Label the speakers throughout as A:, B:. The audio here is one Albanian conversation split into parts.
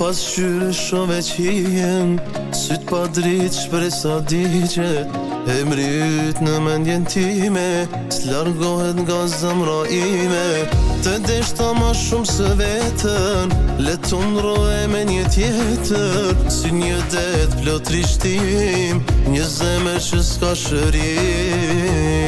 A: pas qyre shove qijen, syt pa drit shpresa digjet, emri yt në mendjen time, s'largohet nga zemra ime. Të deshta ma shumë se vetën, le të ndrohe me një tjetër, si një det plot rishtim, një zemër që s'ka shërim.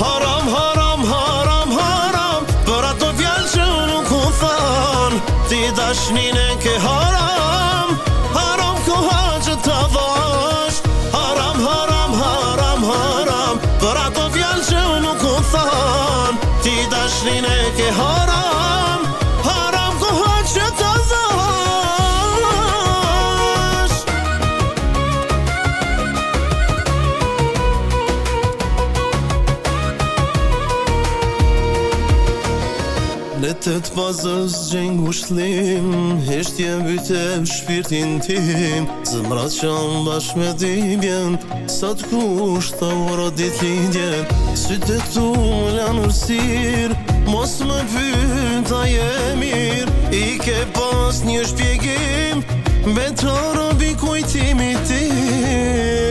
A: Haram, haram, haram, haram, për ato fjalë që nuk u than, ti dashnin e ke haram, haram koha që ta dhash. Haram, haram, haram, haram, për ato fjalë që nuk u than, ti dashnin e ke haram, haram koha që ta dhash. Në të të pazës gjenjë ngushëllim, heshtje mbyte shpirtin tim, zemrat që ambash me dhibjen, sa të kushta ora dit lindjen. Sytë tu më lanë ursir, mos më pyta je mirë, i ke pas një shpjegim, me të robi kujtimi tim.